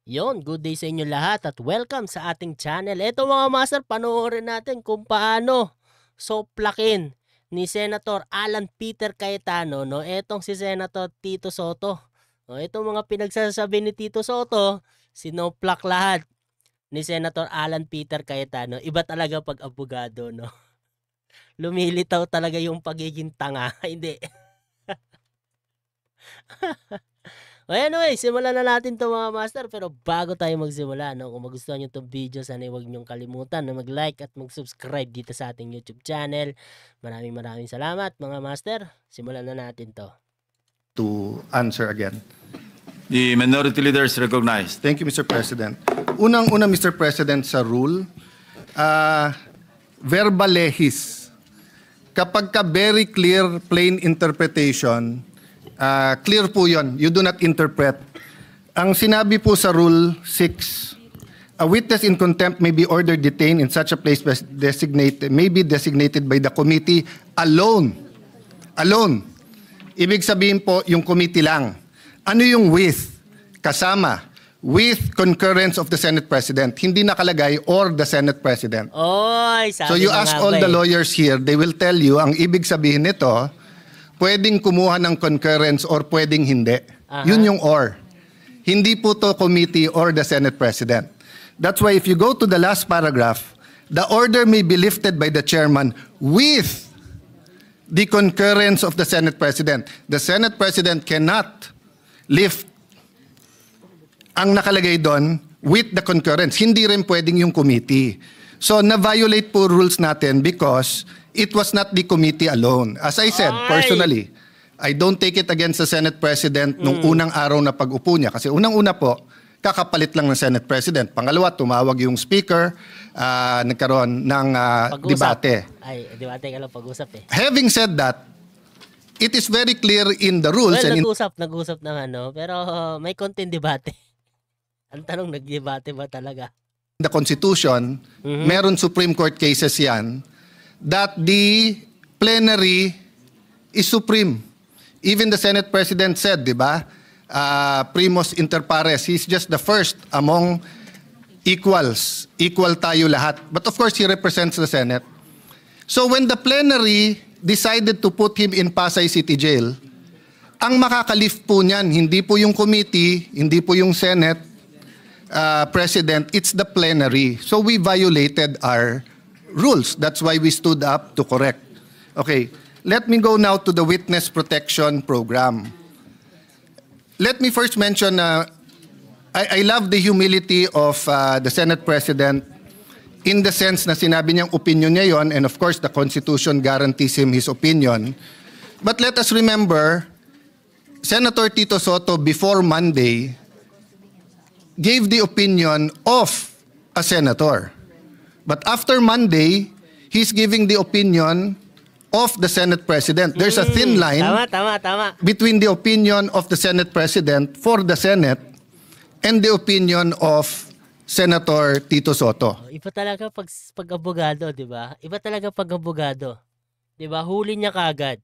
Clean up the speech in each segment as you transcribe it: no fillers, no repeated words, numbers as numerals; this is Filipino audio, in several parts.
Good day sa inyo lahat at welcome sa ating channel. Ito mga master, panoorin natin kung paano soplakin ni Senator Alan Peter Cayetano, no? Etong si Senator Tito Soto. No, itong mga pinagsasabi ni Tito Soto, sinoplak lahat ni Senator Alan Peter Cayetano. Iba talaga pag abogado, no? Lumilitaw talaga yung pagiging tanga. Hindi. Anyway, simulan na natin ito mga master. Pero bago tayo magsimula, no, kung magustuhan nyo itong video, sana huwag nyong kalimutan na mag-like at mag-subscribe dito sa ating YouTube channel. Maraming salamat mga master. Simulan na natin to. To answer again. The minority leader is recognized. Thank you, Mr. President. Unang-una, Mr. President, sa rule, verba lehis. Kapag ka very clear, plain interpretation, clear po yun. You do not interpret. Ang sinabi po sa Rule 6, a witness in contempt may be ordered detained in such a place may be designated by the committee alone. Alone. Ibig sabihin po, yung committee lang. Ano yung with? Kasama. With concurrence of the Senate President. Hindi nakalagay or the Senate President. Oy, sabi So you ask all the lawyers here, they will tell you, ang ibig sabihin nito, pwedeng kumuha ng concurrence or pwedeng hindi. Yun yung or. Hindi po to committee or the Senate President. That's why if you go to the last paragraph, the order may be lifted by the chairman with the concurrence of the Senate President. The Senate President cannot lift ang nakalagay doon with the concurrence. Hindi rin pwedeng yung committee. So na-violate po rules natin because it was not the committee alone. As I said, personally, I don't take it against the Senate President nung unang araw na pag-upo niya. Kasi unang-una po, kakapalit lang ng Senate President. Pangalawa, tumawag yung speaker, nagkaroon ng debate. Ay, debate ka lang pag-usap eh. Having said that, it is very clear in the rules. Well, and nag-usap naman, no? Pero may konting debate. Ang tanong, nag-debate ba talaga? The Constitution, meron Supreme Court cases yan, that the plenary is supreme. Even the Senate President said, di ba, primus inter pares, he's just the first among equals. Equal tayo lahat. But of course, he represents the Senate. So when the plenary decided to put him in Pasay City Jail, ang makakalift po niyan, hindi po yung committee, hindi po yung Senate President, it's the plenary. So we violated our rules. That's why we stood up to correct. Okay, let me go now to the witness protection program. Let me first mention, I love the humility of the Senate President in the sense na sinabi niyang opinion niya yon, and of course the Constitution guarantees him his opinion. But let us remember, Senator Tito Soto before Monday gave the opinion of a senator. But after Monday, he's giving the opinion of the Senate President. There's a thin line Tama. between the opinion of the Senate President for the Senate and the opinion of Senator Tito Soto. Iba talaga pag abogado, di ba? Iba talaga pag abogado. Di ba? Huli niya kagad.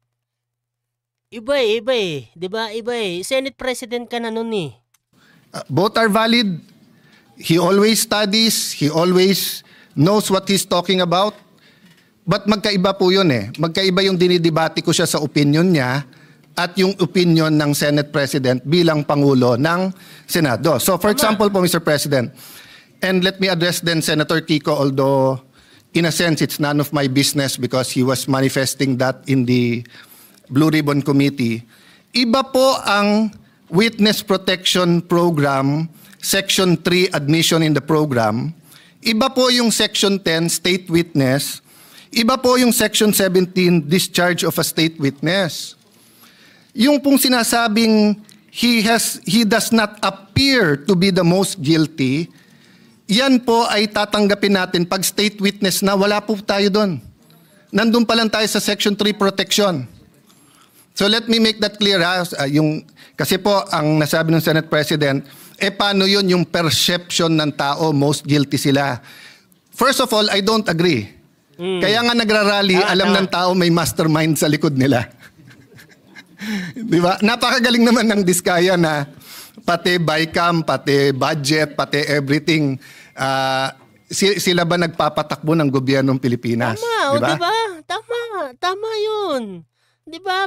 Iba eh. Di ba? Iba eh. Senate President ka na nun eh. Both are valid. He always studies. He always knows what he's talking about. But magkaiba po yun eh. Magkaiba yung dinidebate ko siya sa opinion niya at yung opinion ng Senate President bilang Pangulo ng Senado. So for example po, Mr. President, and let me address then Senator Kiko, although in a sense it's none of my business because he was manifesting that in the Blue Ribbon Committee. Iba po ang Witness Protection Program, Section 3, Admission in the Program. Iba po yung Section 10, State Witness. Iba po yung Section 17, Discharge of a State Witness. Yung pong sinasabing he does not appear to be the most guilty, yan po ay tatanggapin natin pag state witness na wala po tayo doon. Nandun pa lang tayo sa Section 3 Protection. So let me make that clear ha. Kasi po ang nasabi ng Senate President, paano yun yung perception ng tao, most guilty sila. First of all, I don't agree. Kaya nga nagrarally, alam ng tao may mastermind sa likod nila. Di ba? Napakagaling naman ng Diskaya na pati BICAM, pati budget, pati everything. Sila ba nagpapatakbo ng gobyernong Pilipinas? Tama, Diba? o diba? Tama 'yun. 'Di ba?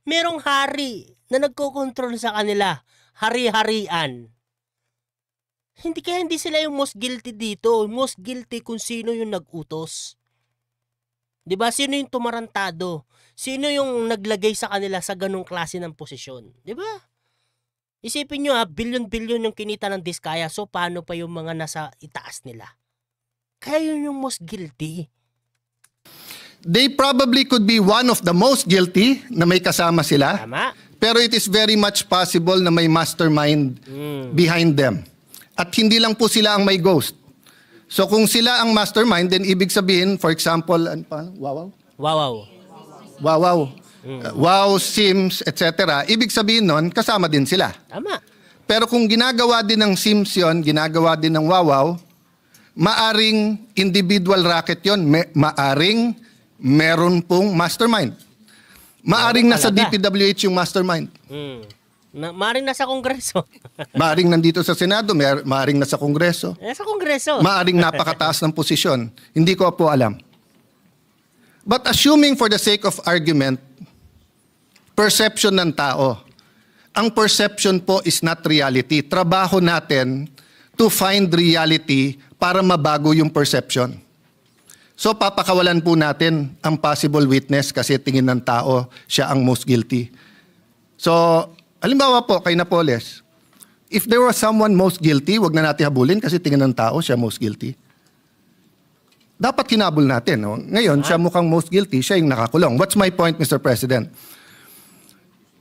Merong hari na nagko-control sa kanila. Hari-harian. Hindi sila yung most guilty dito. Most guilty kung sino yung nag-utos. 'Di ba? Sino yung tumarantado? Sino yung naglagay sa kanila sa ganung klase ng posisyon? 'Di ba? Isipin nyo bilyon-bilyon yung kinita ng Diskaya, so paano pa yung mga nasa itaas nila? Kaya yun yung most guilty. They probably could be one of the most guilty na may kasama sila. Tama? Pero it is very much possible na may mastermind behind them. At hindi lang po sila ang may ghost. So kung sila ang mastermind, then ibig sabihin, for example, ano pa? Wow. Wow, Sims, etc. Ibig sabihin nun, kasama din sila. Tama. Pero kung ginagawa din ng Sims yun, ginagawa din ng Wawaw, maaring individual racket yun, maaring meron pong mastermind. Maaring nasa DPWH yung mastermind. Maaring nasa Kongreso. Maaring nandito sa Senado, maaring nasa Kongreso. Nasa Kongreso. Maaring napakataas ng posisyon. Hindi ko po alam. But assuming for the sake of argument, perception ng tao. Ang perception po is not reality. Trabaho natin to find reality para mabago yung perception. So papakawalan po natin ang possible witness kasi tingin ng tao siya ang most guilty. So, halimbawa po kay Napoles, if there was someone most guilty, wag na natin habulin kasi tingin ng tao siya most guilty. Dapat kinabol natin. No? Ngayon, siya mukhang most guilty, siya yung nakakulong. What's my point, Mr. President?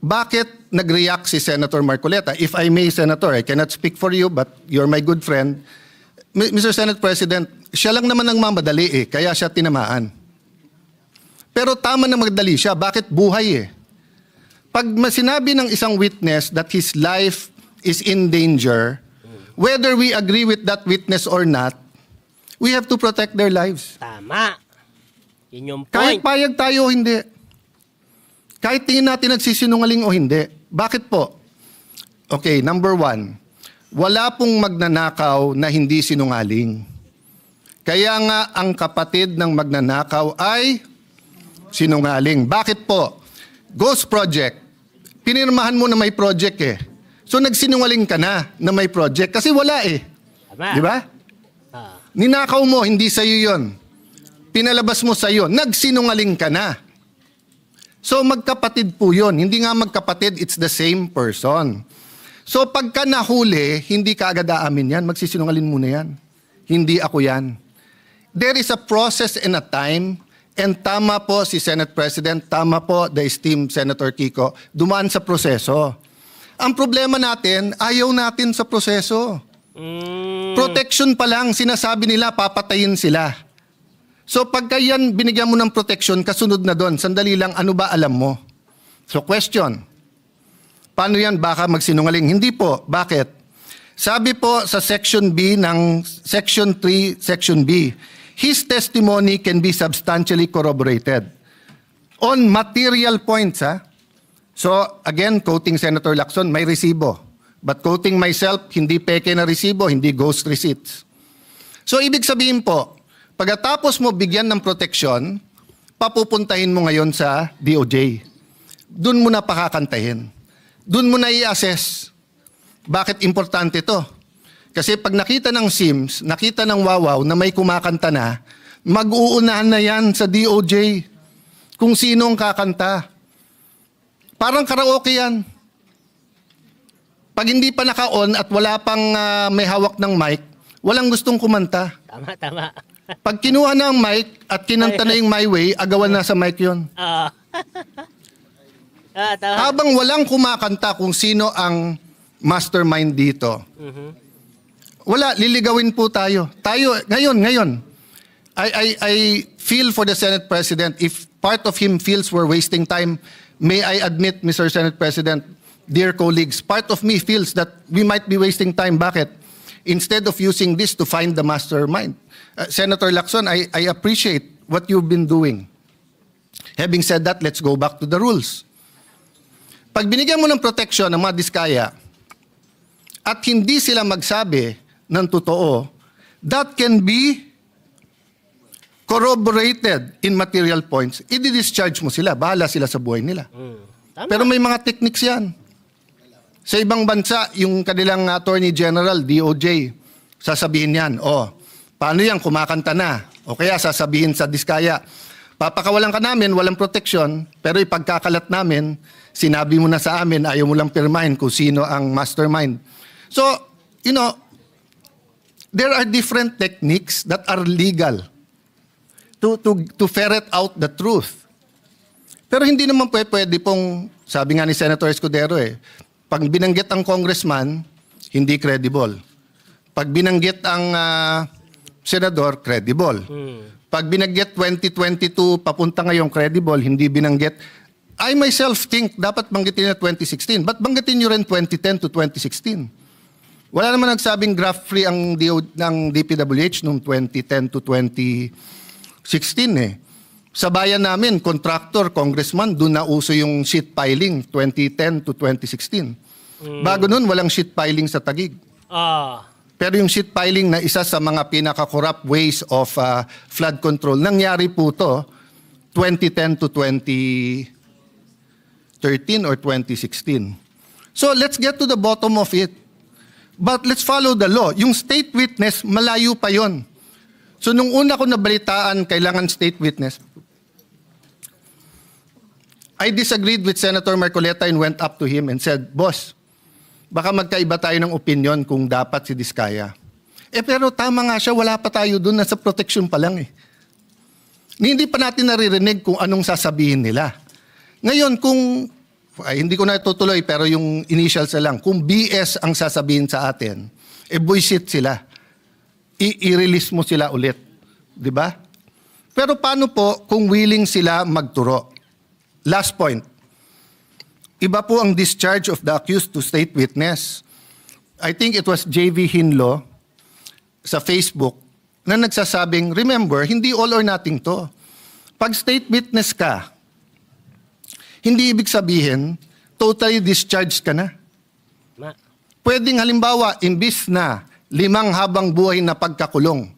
Bakit nag-react si Senator Marcoleta? If I may, Senator, I cannot speak for you, but you're my good friend. Mr. Senate President, siya lang naman ang mamadali kaya siya tinamaan. Pero tama na magdali siya. Bakit buhay Pag sinabi ng isang witness that his life is in danger, whether we agree with that witness or not, we have to protect their lives. Tama. Yun yung point. Kahit payag tayo o hindi. Kahit tingin natin nagsisinungaling o hindi. Bakit po? Okay, number one, wala pong magnanakaw na hindi sinungaling. Kaya nga ang kapatid ng magnanakaw ay sinungaling. Bakit po? Ghost project. Pinirmahan mo na may project So nagsinungaling ka na may project kasi wala Tama. Di ba? Ninakaw mo, hindi sa'yo yun. Pinalabas mo sa'yo, nagsinungaling ka na. So magkapatid po yun. Hindi nga magkapatid, it's the same person. So pagka nahuli, hindi ka agad aamin yan. Magsisinungaling muna yan. Hindi ako yan. There is a process and a time, and tama po si Senate President, tama po the esteemed Senator Kiko, dumaan sa proseso. Ang problema natin, ayaw natin sa proseso. Protection pa lang, sinasabi nila, papatayin sila. So pagka yan, binigyan mo ng protection, kasunod na doon, sandali lang, ano ba alam mo? So question, paano yan baka magsinungaling? Hindi po, bakit? Sabi po sa Section B ng Section 3, Section B, his testimony can be substantially corroborated on material points. So again, quoting Senator Lacson, may resibo. But quoting myself, hindi peke na resibo, hindi ghost receipts. So ibig sabihin po, pagkatapos mo bigyan ng proteksyon, papupuntahin mo ngayon sa DOJ. Doon mo na pakakantahin. Doon mo na i-assess. Bakit importante to? Kasi pag nakita ng Sims, nakita ng Wawaw na may kumakanta na, mag-uunahan na yan sa DOJ kung sino ang kakanta. Parang karaoke yan. Pag hindi pa naka-on at wala pang may hawak ng mic, walang gustong kumanta. Tama. Pag kinuha na ang mic at kinanta na yung My Way, agawan na sa mic yun. Tama. Habang walang kumakanta kung sino ang mastermind dito, wala, liligawin po tayo. Ngayon, I feel for the Senate President, if part of him feels we're wasting time, may I admit, Mr. Senate President, dear colleagues, part of me feels that we might be wasting time. Bakit? Instead of using this to find the mastermind. Senator Lacson, I appreciate what you've been doing. Having said that, let's go back to the rules. Pag binigyan mo ng protection ng mga Diskaya, at hindi sila magsabi ng totoo, that can be corroborated in material points. I-discharge mo sila, bahala sila sa buhay nila. Tama. Pero may mga techniques yan. Sa ibang bansa, yung kanilang Attorney General, DOJ, sasabihin yan, paano yan, kumakanta na? O kaya sasabihin sa Diskaya, papakawalan ka namin, walang protection, pero ipagkakalat namin, sinabi mo na sa amin, ayaw mo lang pirmahin kung sino ang mastermind. So, there are different techniques that are legal to ferret out the truth. Pero hindi naman pwede pong, sabi nga ni Senator Escudero pag binanggit ang congressman, hindi credible. Pag binanggit ang senador, credible. Pag binanggit 2022, papunta ngayong credible, hindi binanggit. I myself think dapat banggitin na 2016. Ba't banggitin nyo rin 2010 to 2016? Wala naman nagsabing graft-free ang DPWH noong 2010 to 2016 Sa bayan namin, contractor, congressman, doon na uso yung sheet piling 2010 to 2016. Bago noon, walang sheet piling sa Taguig. Pero yung sheet piling na isa sa mga pinaka-corrupt ways of flood control, nangyari po to 2010 to 2013 or 2016. So let's get to the bottom of it. But let's follow the law. Yung state witness, malayo pa yon. So nung una ko nabalitaan, kailangan state witness, I disagreed with Senator Marcoleta and went up to him and said, Boss, baka magkaiba tayo ng opinion kung dapat si Diskaya. Pero tama nga siya, wala pa tayo dun, nasa protection pa lang Hindi pa natin naririnig kung anong sasabihin nila. Ngayon, kung, hindi ko na itutuloy, pero yung initials na lang, kung BS ang sasabihin sa atin, bullshit sila. I-release mo sila ulit. Diba? Pero paano po kung willing sila magturo? Last point. Iba po ang discharge of the accused to state witness. I think it was JV Hinlo sa Facebook na nagsasabing, remember, hindi all or nothing to. Pag state witness ka, hindi ibig sabihin, totally discharged ka na. Pwedeng halimbawa, imbis na 5 habang buhay na pagkakulong,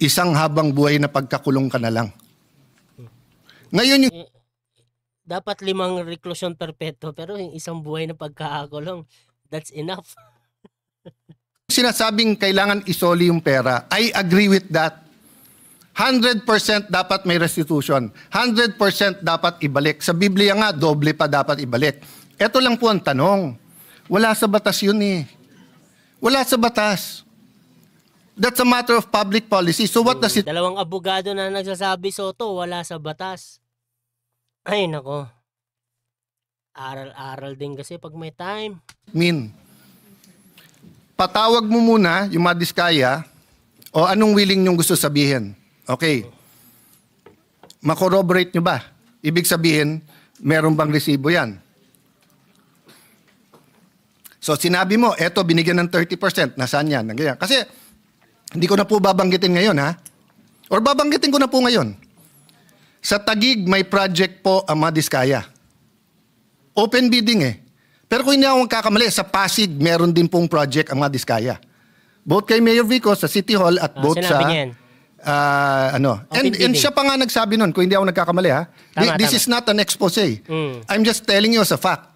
1 habang buhay na pagkakulong ka na lang. Ngayon yung dapat 5 reclusion perpetuo pero yung 1 buhay na pagkakakulong, that's enough. Sinasabing kailangan isoli yung pera, I agree with that. 100% dapat may restitution. 100% dapat ibalik. Sa Biblia nga, doble pa dapat ibalik. Ito lang po ang tanong. Wala sa batas yun Wala sa batas. That's a matter of public policy. So what does it... Dalawang abogado na nagsasabi, Soto, wala sa batas. Ay, nako. Aral-aral din kasi pag may time. Patawag mo muna yung mga Diskaya o anong willing nyong gusto sabihin. Okay. Makorroborate nyo ba? Ibig sabihin, meron bang resibo yan? So sinabi mo, eto binigyan ng 30%. Nasaan yan? Kasi hindi ko na po babanggitin ngayon Or babanggitin ko na po ngayon. Sa Taguig, may project po ang mga Diskaya. Open bidding Pero kung hindi ako magkakamali, sa Pasig, meron din pong project ang mga Diskaya. Both kay Mayor Vico sa City Hall at both sa... And siya pa nga nagsabi nun, kung hindi ako nagkakamali This is not an expose. I'm just telling you as a fact.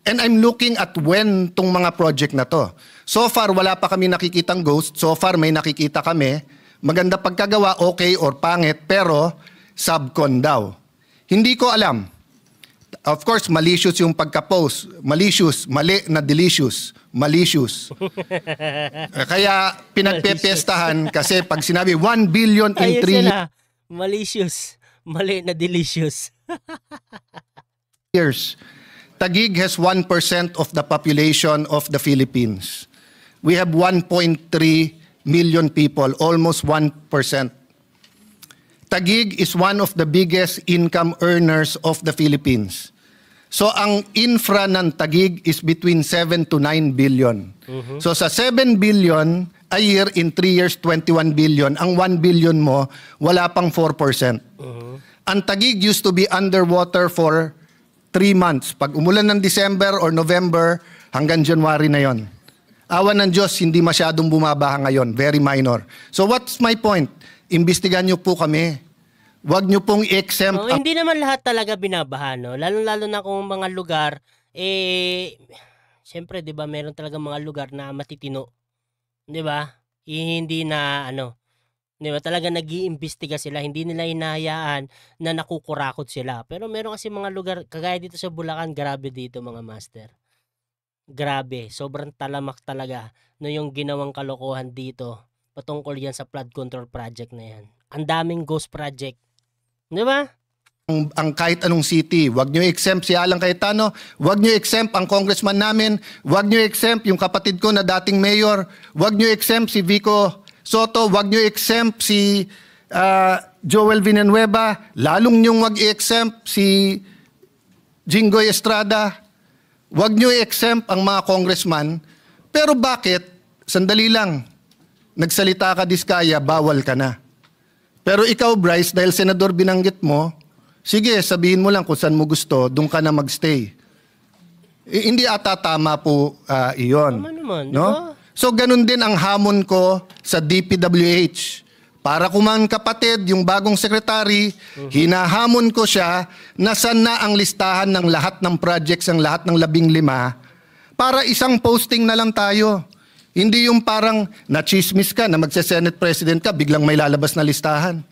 And I'm looking at when tong mga project na to. So far, wala pa kami nakikitang ghost. So far, may nakikita kami. Maganda pagkagawa, okay or pangit, pero subcon daw. Hindi ko alam. Of course, malicious yung pagka-post. Malicious, mali na delicious. Malicious. Kaya pinagpepestahan kasi pag sinabi 1 billion in 3 malicious, mali na delicious. years. Taguig has 1% of the population of the Philippines. We have 1.3 million people, almost 1%. Taguig is one of the biggest income earners of the Philippines. So ang infra ng Taguig is between 7 to 9 billion. So sa 7 billion a year, in 3 years, 21 billion. Ang 1 billion mo, wala pang 4%. Ang Taguig used to be underwater for 3 months. Pag umulan ng December or November, hanggang January na yon. awa ng Diyos, hindi masyadong bumabaha ngayon. Very minor. So what's my point? Imbestigahan nyo po kami. Huwag nyo pong i-exempt. Hindi naman lahat talaga binabaha, no? Lalo-lalo na kung mga lugar, siyempre, di ba, meron talaga mga lugar na matitino. Di ba? Hindi na, di ba, talaga nag-iimbestiga sila. Hindi nila hinahayaan na nakukurakot sila. Pero meron kasi mga lugar, kagaya dito sa Bulacan, grabe dito mga master. Grabe, sobrang talamak talaga no yung ginawang kalokohan dito patungkol yan sa flood control project na yan. Ang daming ghost project. Di ba? Ang kahit anong city, wag nyo exempt si Alan Cayetano, wag nyo exempt ang congressman namin, wag nyo exempt yung kapatid ko na dating mayor, wag nyo exempt si Vico Soto, wag nyo exempt si Joel Villanueva, lalong nyong wag i-exempt si Jinggoy Estrada. Wag nyo i-exempt ang mga congressman. Pero bakit? Sandali lang. Nagsalita ka diskaya, bawal ka na. Pero ikaw, Bryce, dahil senador binanggit mo, sige, sabihin mo lang kung saan mo gusto, doon ka na magstay. Hindi ata tama po iyon. Tama naman, no? diba? So ganun din ang hamon ko sa DPWH. Para kuman kapatid, yung bagong sekretary, hinahamon ko siya na saan na ang listahan ng lahat ng projects, ang lahat ng 15, para isang posting na lang tayo. Hindi yung parang nachismis ka na magse-Senate President ka, biglang may lalabas na listahan.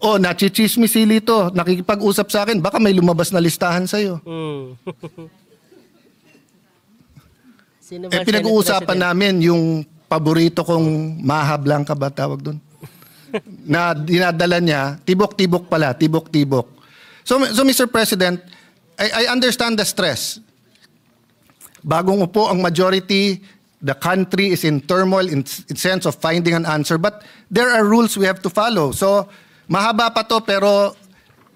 O, nachichismis si Lito, nakikipag-usap sa akin, baka may lumabas na listahan sa'yo. Sino ba Pinag-uusapan namin yung paborito kong Maha Blanca ba tawag doon? Na dinadala niya, tibok-tibok pala, tibok-tibok. So Mr. President, I understand the stress. Bagong upo ang majority, the country is in turmoil in sense of finding an answer, but there are rules we have to follow. So mahaba pa to pero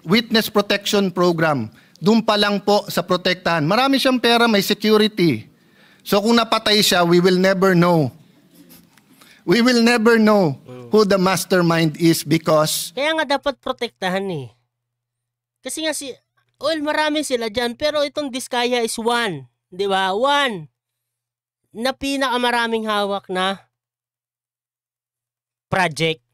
witness protection program, doon pa lang po sa protektahan. Marami siyang pera, may security. So kung napatay siya, we will never know. We will never know who the mastermind is because... Kaya nga dapat protektahan eh. Kasi nga marami sila dyan, pero itong Diskaya is one. Di ba? One. Na pinakamaraming hawak na project.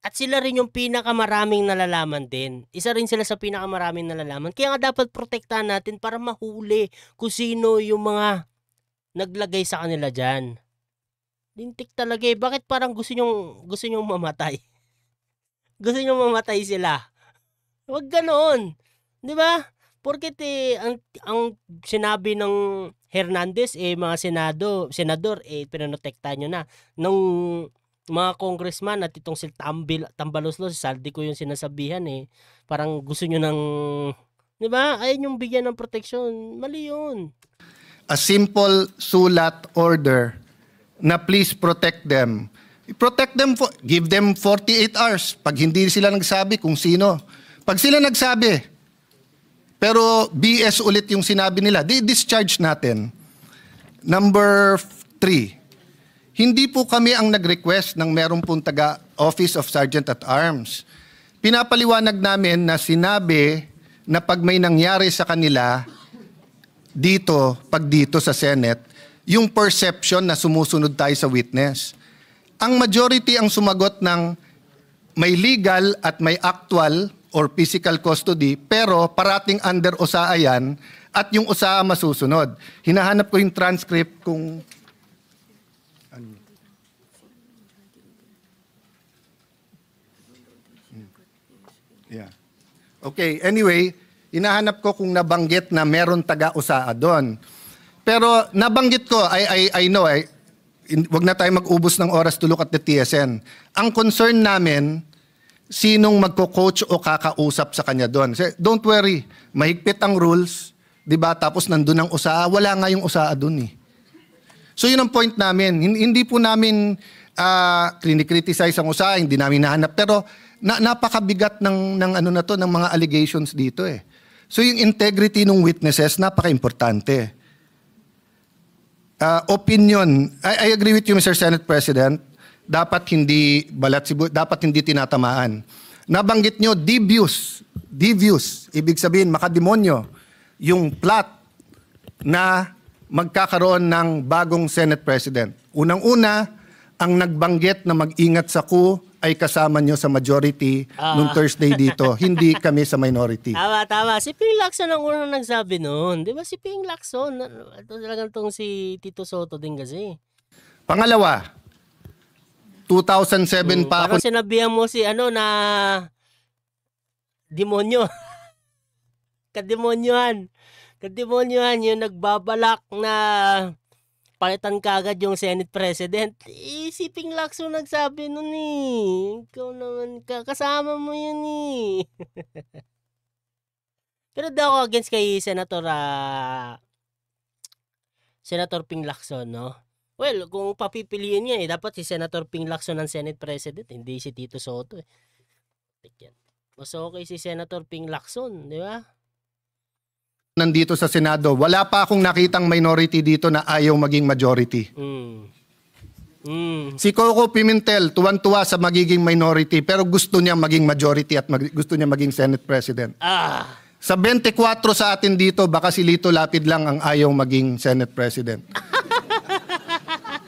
At sila rin yung pinakamaraming nalalaman din. Isa rin sila sa pinakamaraming nalalaman. Kaya nga dapat protektahan natin para mahuli kung sino yung mga naglagay sa kanila dyan. Lintik talaga eh. Bakit parang gusto nyong mamatay? Gusto nyong mamatay sila. Huwag ganoon. Di ba? Porket ang sinabi ng Hernandez, mga senador, pinotektahan nyo na. Nung mga congressman at itong si Tambaloslo, si Saldi ko yung sinasabihan Parang gusto nyo ng, di ba? Ayun yung bigyan ng proteksyon. Mali yun. A simple sulat order na please protect them. Protect them, give them 48 hours. Pag hindi sila nagsabi kung sino. Pag sila nagsabi, pero BS ulit yung sinabi nila, di-discharge natin. Number 3, hindi po kami ang nag-request ng meron pong taga Office of Sergeant at Arms. Pinapaliwanag namin na sinabi na pag may nangyari sa kanila pag dito sa Senate, yung perception na sumusunod tayo sa witness. Ang majority ang sumagot ng may legal at may actual or physical custody, pero parating under OSAA yan at yung OSAA masusunod. Hinahanap ko yung transcript kung... Yeah. Okay, anyway, hinahanap ko kung nabanggit na meron taga-OSAA doon. Pero nabanggit ko, I know, wag na tayo mag-ubos ng oras to look at the TSN. Ang concern namin, sinong magko-coach o kakausap sa kanya doon. Don't worry, mahigpit ang rules, di ba? Tapos nandun ang USAA, wala nga yung USAA doon . So yun ang point namin. Hindi po namin krinikriticize ang USAA, hindi namin nahanap. Pero napakabigat ng ng mga allegations dito . So yung integrity ng witnesses, napaka-importante. Opinion, I agree with you, Mr. Senate President. Dapat hindi dapat hindi tinatamaan. Nabanggit nyo, devious, ibig sabihin, makademonyo, yung plot na magkakaroon ng bagong Senate President. Unang-una, ang nagbanggit na mag-ingat sa coup ay kasama nyo sa majority nung Thursday dito. Hindi kami sa minority. Tama. Si Ping Lacson ang unang nagsabi noon. Di ba si Ping Lacson? Ito talagang tong si Tito Soto din kasi. Pangalawa, 2007 pa ako. Parang sinabihan mo si na demonyo. Kademonyohan yung nagbabalak na palitan kagad yung Senate President. Si Ping Lacson nagsabi nun Ikaw naman, kasama mo yun Pero daw ako against kay Senator Ping Lacson, no? Well, kung papipiliin niya dapat si Senator Ping Lacson ang Senate President, hindi si Tito Soto Mas okay si Senator Ping Lacson, di ba? Nandito sa Senado, wala pa akong nakitang minority dito na ayaw maging majority. Si Coco Pimentel, tuwan-tuwa sa magiging minority pero gusto niya maging majority at gusto niya maging Senate President. Sa 24 sa atin dito, baka si Lito Lapid lang ang ayaw maging Senate President.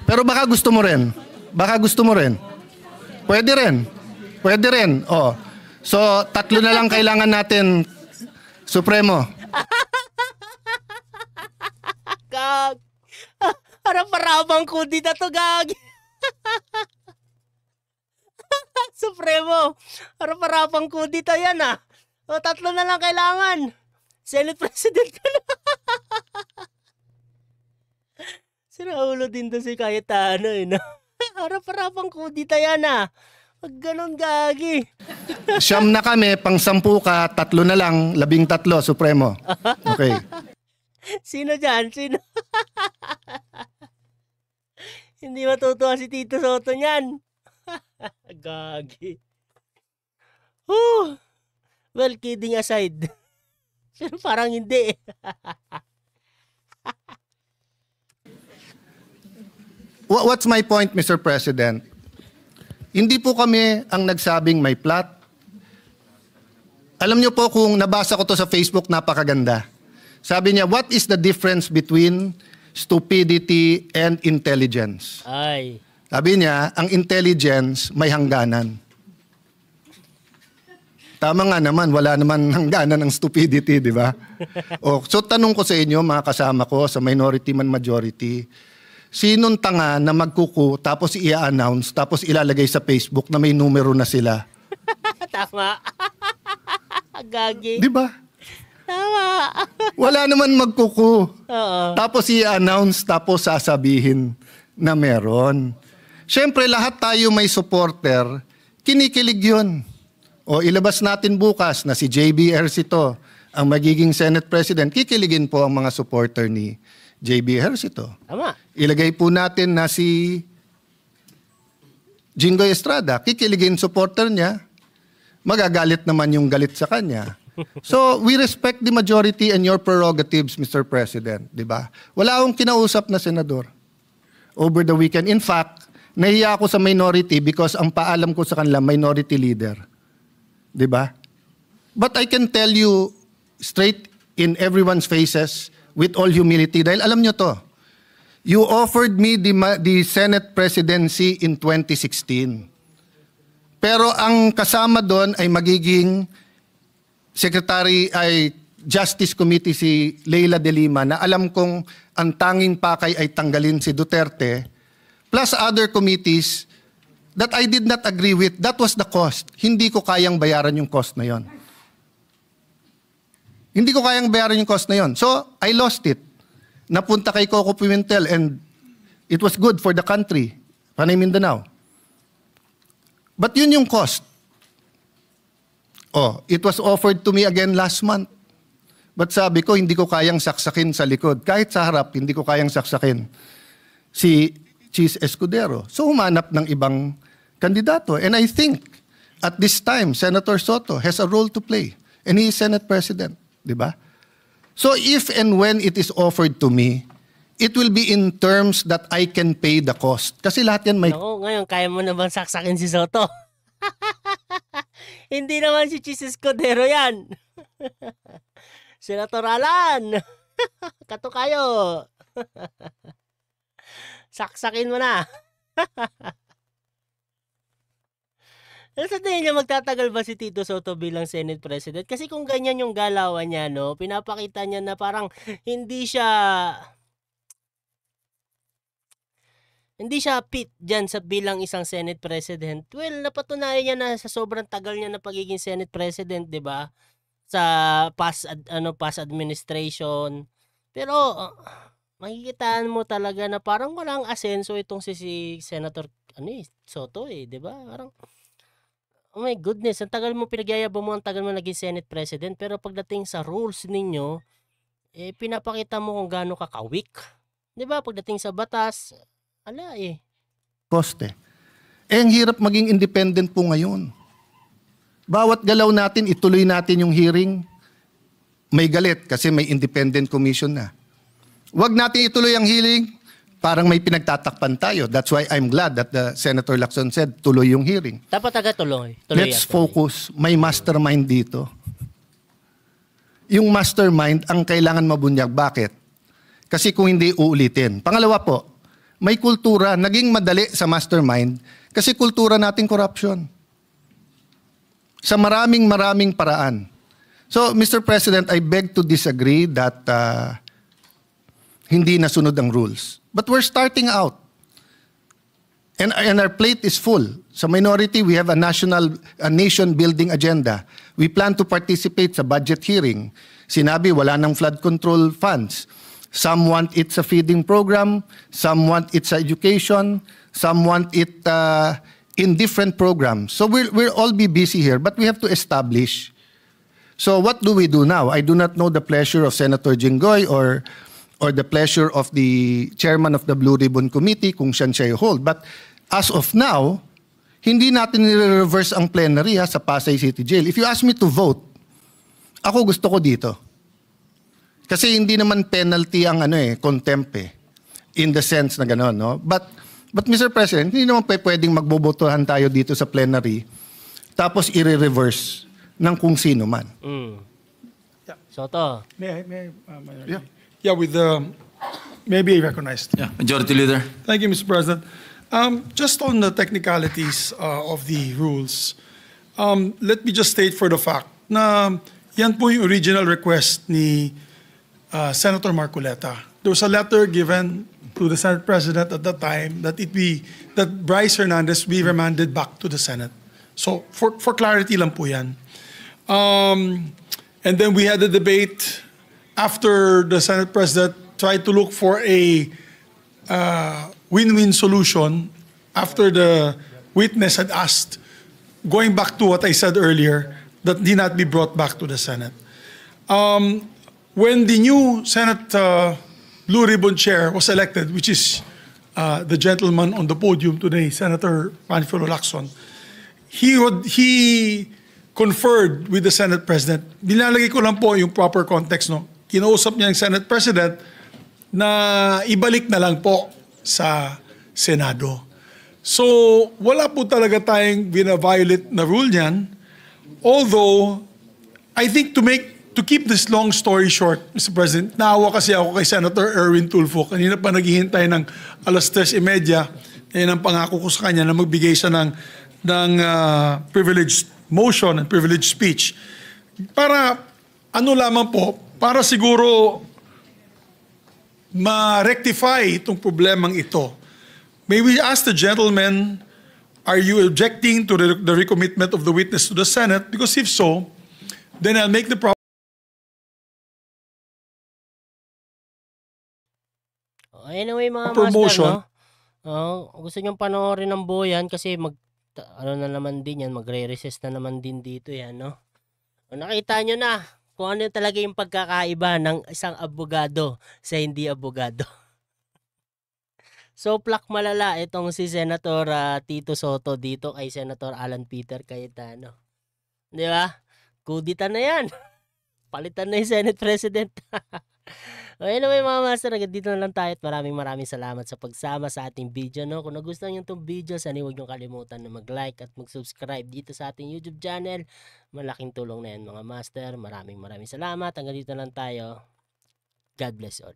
Pero baka gusto mo rin. Pwede rin. Oh. So, 3 na lang kailangan natin, Supremo. Gag. Harap-harapang kudita to, gag. Supremo. Harap-harapang kudita yan, O, 3 na lang kailangan. Senate President ka na. Sinaulo din to si Cayetano, Harap-harapang kudita yan, Wag ganun, gagi. 9 na kami, pang 10 ka, 3 na lang, 13, Supremo. Okay. Sino dyan? Sino? Hindi matutuwa si Tito Soto niyan. Gagi. Well, kidding aside. Pero parang hindi. What's my point, Mr. President? Hindi po kami ang nagsabing may plot. Alam niyo po kung nabasa ko to sa Facebook, napakaganda. Sabi niya, what is the difference between stupidity and intelligence? Sabi niya, ang intelligence may hangganan. Tama nga naman, wala naman hangganan ng stupidity, di ba? So tanong ko sa inyo, mga kasama ko, sa minority man majority, sinong tanga na magkuku tapos i-announce tapos ilalagay sa Facebook na may numero na sila? Tama. Gagi. Di ba? Tama. Wala naman magkuku. Tapos i-announce, tapos sasabihin na meron. Siyempre, lahat tayo may supporter, kinikilig yun. O ilabas natin bukas na si JB Ejercito ang magiging Senate President, kikiligin po ang mga supporter ni JB Ejercito. Tama. Ilagay po natin na si Jingoy Estrada, kikiligin supporter niya, magagalit naman yung galit sa kanya. So, we respect the majority and your prerogatives, Mr. President, di ba? Wala akong kinausap na senador over the weekend. In fact, nahiya ako sa minority because ang paalam ko sa kanila, minority leader. Di ba? But I can tell you straight in everyone's faces with all humility, dahil alam nyo to, you offered me the Senate presidency in 2016. Pero ang kasama doon ay magiging Secretary ay Justice Committee si Leila de Lima na alam kong ang tanging pakay ay tanggalin si Duterte plus other committees that I did not agree with. That was the cost. Hindi ko kayang bayaran yung cost na yon. Hindi ko kayang bayaran yung cost na yon. So, I lost it. Napunta kay Coco Pimentel and it was good for the country. Panay Mindanao. But yun yung cost. Oh, it was offered to me again last month. But sabi ko, hindi ko kayang saksakin sa likod. Kahit sa harap, hindi ko kayang saksakin si Chis Escudero. So humanap ng ibang kandidato. And I think, at this time, Senator Soto has a role to play. And he is Senate President. Di ba? So if and when it is offered to me, it will be in terms that I can pay the cost. Kasi lahat yan may... Naku, ngayon, kaya mo naman saksakin si Soto. Hindi naman si Chis Escudero yan. Senator Alan. Kato kayo. Saksakin mo na. Sa tingin niya magtatagal ba si Tito Soto bilang Senate President? Kasi kung ganyan yung galawan niya, no, pinapakita niya na parang hindi siya fit dyan sa bilang isang Senate President. Well, napatunayan niya na sa sobrang tagal niya na pagiging Senate President, 'di ba? Sa past administration. Pero makikitaan mo talaga na parang walang asenso itong si Senator Soto 'di ba? Parang oh my goodness, ang tagal mo pinagyayabang mo, ang tagal mo naging Senate President, pero pagdating sa rules ninyo, pinapakita mo kung gaano ka ka-weak. 'Di ba? Pagdating sa batas, Poste. Ang hirap maging independent po ngayon. Bawat galaw natin, ituloy natin yung hearing, may galit kasi may independent commission na. Huwag natin ituloy ang hearing, parang may pinagtatakpan tayo. That's why I'm glad that Senator Lacson said, tuloy yung hearing. Dapat tuloy. Let's focus. May mastermind dito. Yung mastermind ang kailangan mabunyag. Bakit? Kasi kung hindi, uulitin. Pangalawa po, may kultura, naging madali sa mastermind kasi kultura nating corruption. Sa maraming paraan. So, Mr. President, I beg to disagree that hindi nasunod ang rules. But we're starting out. And our plate is full. Sa minority, we have a nation-building agenda. We plan to participate sa budget hearing. Sinabi, wala nang flood control funds. Some want it sa feeding program, some want it sa education, some want it in different programs. So we'll all be busy here, but we have to establish. So what do we do now? I do not know the pleasure of Senator Jinggoy or the pleasure of the chairman of the Blue Ribbon Committee kung siya hold. But as of now, hindi natin nire-reverse ang plenary sa Pasay City Jail. If you ask me to vote, ako gusto ko dito. Kasi hindi naman penalty ang contempt in the sense na gano'n, no? But Mr. President, hindi naman pwedeng magbobotohan tayo dito sa plenary tapos i-reverse ng kung sino man. Yeah. Soto. May I with the may be recognized. Yeah, Majority Leader. Thank you, Mr. President. Just on the technicalities of the rules, let me just state for the fact na yan po yung original request ni Senator Marcoleta. There was a letter given to the Senate President at that time that Bryce Hernandez be remanded back to the Senate. So for clarity lang po yan. And then we had a debate after the Senate President tried to look for a win-win solution after the witness had asked, going back to what I said earlier, that did not be brought back to the Senate. When the new Senate Blue Ribbon Chair was elected, which is the gentleman on the podium today, Senator Panfilo Lacson, he conferred with the Senate President. Binalagay ko lang po yung proper context, no? Kinausap niya yung Senate President na ibalik na lang po sa Senado. So, wala po talaga tayong bina-violate na rule niyan. Although, I think to keep this long story short, Mr. President, naawa kasi ako kay Senator Erwin Tulfo. Kanina pa naghihintay ng 3:30. Yan ang pangako ko sa kanya na magbigay siya ng privileged motion and privileged speech. Para lamang po, para siguro ma-rectify itong problemang ito. May we ask the gentleman, are you objecting to the recommitment of the witness to the Senate? Because if so, then I'll make the Anyway, mga promotion. Master, no? Gusto nyong panoorin ng buyan kasi na naman din yan, magre-resist na naman din dito yan, no? Nakita nyo na kung ano talaga yung pagkakaiba ng isang abogado sa hindi abogado. So, plak malala itong si Senator Tito Soto dito kay Senator Alan Peter Cayetano. Di ba? Kuditan na yan. Palitan na yung Senate President. Anyway, mga master, dito na lang tayo at maraming salamat sa pagsama sa ating video, no? Kung nagustuhan nyo itong video, sana huwag nyo kalimutan na mag-like at mag-subscribe dito sa ating YouTube channel. Malaking tulong na yan, mga master. Maraming salamat. Hanggang dito na lang tayo. God bless all.